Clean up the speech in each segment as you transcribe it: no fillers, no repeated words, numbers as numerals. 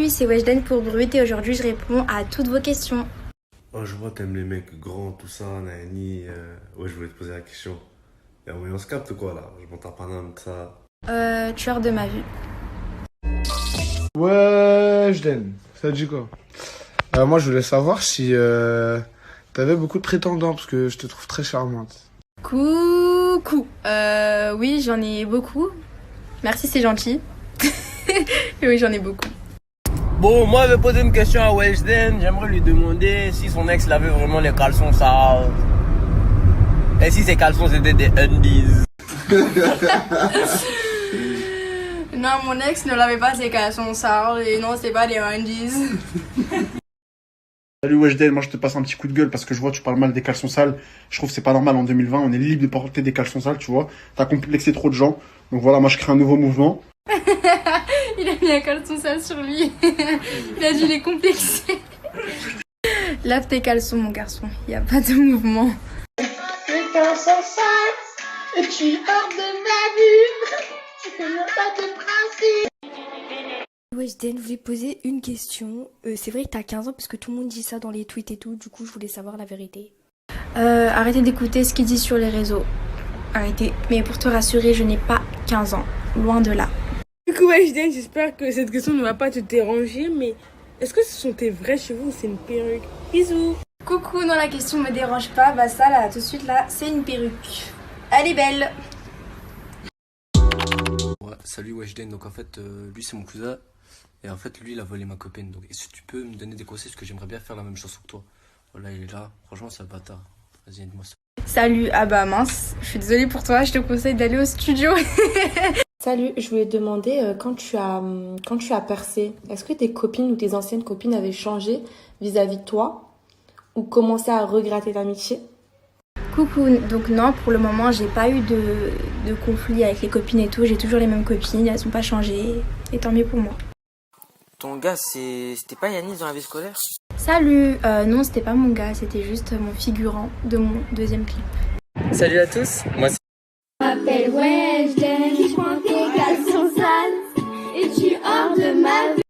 Salut, c'est Weshden pour Brut et aujourd'hui je réponds à toutes vos questions. Oh, je vois, t'aimes les mecs grands, tout ça, Nani. Ouais, je voulais te poser la question. Et on se capte quoi là? Je m'entends pas d'un que ça. Tueur de ma vie. Ouais, je l'aime. Ça te dit quoi? Moi, je voulais savoir si t'avais beaucoup de prétendants, parce que je te trouve très charmante. Coucou. Oui, j'en ai beaucoup. Merci, c'est gentil. Oui, j'en ai beaucoup. Bon, moi, je vais poser une question à Weshden. J'aimerais lui demander si son ex lavait vraiment les caleçons sales. Et si ses caleçons c'était des undies. Non, mon ex ne lavait pas ses caleçons sales et non, c'est pas des undies. Salut Weshden, moi je te passe un petit coup de gueule parce que je vois tu parles mal des caleçons sales. Je trouve que c'est pas normal en 2020, on est libre de porter des caleçons sales, tu vois. T'as complexé trop de gens. Donc voilà, moi je crée un nouveau mouvement. Il a mis un caleçon sale sur lui. Il a dû les complexer. Lave tes caleçons, mon garçon. Il n'y a pas de mouvement. Les caleçons sales, et tu hors de ma vue. Tu n'as pas de principe. Weshden, je voulais poser une question. C'est vrai que t'as 15 ans parce que tout le monde dit ça dans les tweets et tout. Du coup, je voulais savoir la vérité. Arrêtez d'écouter ce qu'il dit sur les réseaux. Arrêtez. Mais pour te rassurer, je n'ai pas 15 ans. Loin de là. Coucou Weshden, j'espère que cette question ne va pas te déranger, mais est-ce que ce sont tes vrais cheveux ou c'est une perruque? Bisous. Coucou, non, la question me dérange pas. Bah ça, là, tout de suite, là, c'est une perruque. Elle est belle. Ouais, salut Weshden, donc en fait, lui c'est mon cousin, et en fait, lui il a volé ma copine, donc est-ce que tu peux me donner des conseils, parce que j'aimerais bien faire la même chose que toi. Voilà, il est là, franchement c'est un bâtard. Vas-y, aide-moi ça. Salut, ah bah mince, je suis désolée pour toi, je te conseille d'aller au studio. Salut, je voulais te demander, quand tu as percé, est-ce que tes copines ou tes anciennes copines avaient changé vis-à-vis de toi ou commencé à regretter l'amitié? Coucou, donc non, pour le moment, j'ai pas eu de conflit avec les copines et tout, j'ai toujours les mêmes copines, elles sont pas changées, et tant mieux pour moi. Ton gars, c'était pas Yanis dans la vie scolaire? Salut, non, c'était pas mon gars, c'était juste mon figurant de mon deuxième clip. Salut à tous, moi c'est... Je m'appelle Weshden, je prends tes caleçons sales, et tu hors de ma vue.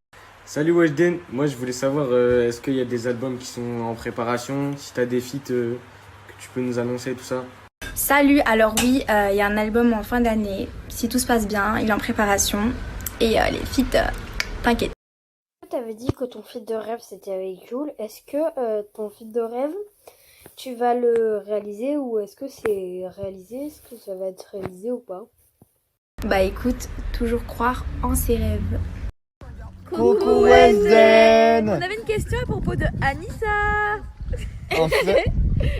Salut Weshden, moi je voulais savoir est-ce qu'il y a des albums qui sont en préparation, si t'as des feats que tu peux nous annoncer tout ça. Salut, alors oui, il y a un album en fin d'année, si tout se passe bien, il est en préparation, et les feats, t'inquiète. Tu avais dit que ton feat de rêve c'était avec Jul. Est-ce que ton feat de rêve, tu vas le réaliser ou est-ce que c'est réalisé? Est-ce que ça va être réalisé ou pas? Bah écoute, toujours croire en ses rêves. Coucou Weshden. On avait une question à propos de Anissa. En fait,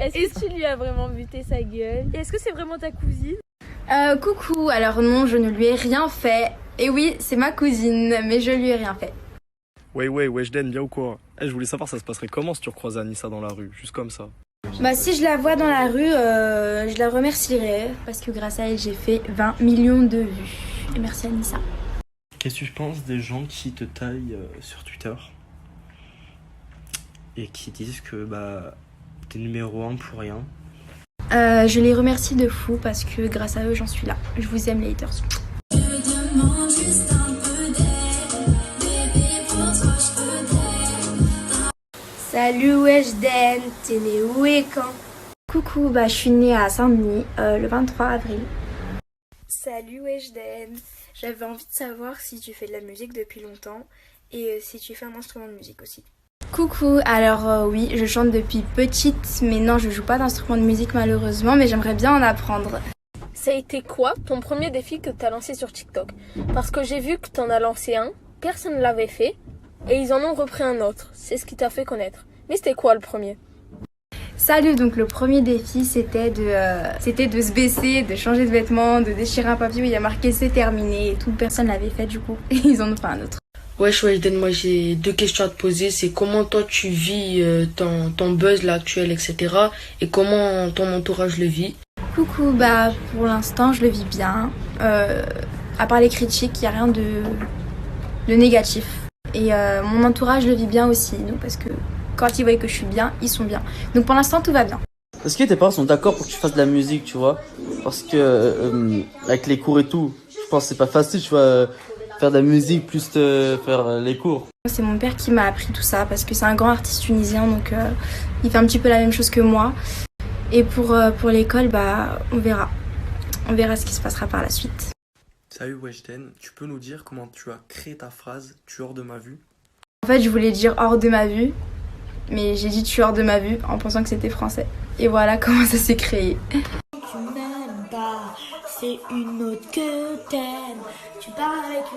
Est-ce que tu lui as vraiment buté sa gueule? Et est-ce que c'est vraiment ta cousine? Coucou, alors non, je ne lui ai rien fait. Et oui, c'est ma cousine, mais je lui ai rien fait. Ouais, Weshden, bien ou quoi? Je voulais savoir ça se passerait comment si tu recroisais Anissa dans la rue, juste comme ça. Bah si je la vois dans la rue, je la remercierai, parce que grâce à elle, j'ai fait 20 millions de vues. Et merci Anissa. Qu'est-ce que tu penses des gens qui te taillent sur Twitter et qui disent que t'es numéro 1 pour rien? Je les remercie de fou, parce que grâce à eux, j'en suis là. Je vous aime les haters. Je demande juste un peu d'aide, bébé, pour toi, je peux t'aider. Salut Weshden, t'es né où et quand? Coucou, bah je suis née à Saint-Denis le 23 avril. Salut Weshden, j'avais envie de savoir si tu fais de la musique depuis longtemps et si tu fais un instrument de musique aussi. Coucou, alors oui, je chante depuis petite, mais non, je joue pas d'instrument de musique malheureusement, mais j'aimerais bien en apprendre. Ça a été quoi ton premier défi que t'as lancé sur TikTok? Parce que j'ai vu que t'en as lancé un, personne ne l'avait fait, et ils en ont repris un autre. C'est ce qui t'a fait connaître. Mais c'était quoi le premier? Salut, donc le premier défi c'était de se baisser, de changer de vêtements, de déchirer un papier où il y a marqué c'est terminé et tout, personne l'avait fait du coup, et ils en ont fait un autre. Wesh Weshden, moi j'ai deux questions à te poser, c'est comment toi tu vis ton buzz là actuel, etc. et comment ton entourage le vit. Coucou, bah pour l'instant je le vis bien, à part les critiques, il n'y a rien de négatif. Et mon entourage le vit bien aussi, donc parce que quand ils voient que je suis bien, ils sont bien. Donc pour l'instant tout va bien. Est-ce que tes parents sont d'accord pour que tu fasses de la musique, tu vois? Parce que avec les cours et tout, je pense que c'est pas facile, tu vois. faire de la musique plus faire les cours. C'est mon père qui m'a appris tout ça parce que c'est un grand artiste tunisien, donc il fait un petit peu la même chose que moi. Et pour l'école, bah, on verra. On verra ce qui se passera par la suite. Salut Weshden, tu peux nous dire comment tu as créé ta phrase « tu es hors de ma vue » ? En fait, je voulais dire hors de ma vue, mais j'ai dit tu es hors de ma vue en pensant que c'était français. Et voilà comment ça s'est créé. Tu m'aimes pas, c'est une autre que t'aimes. Tu parles avec une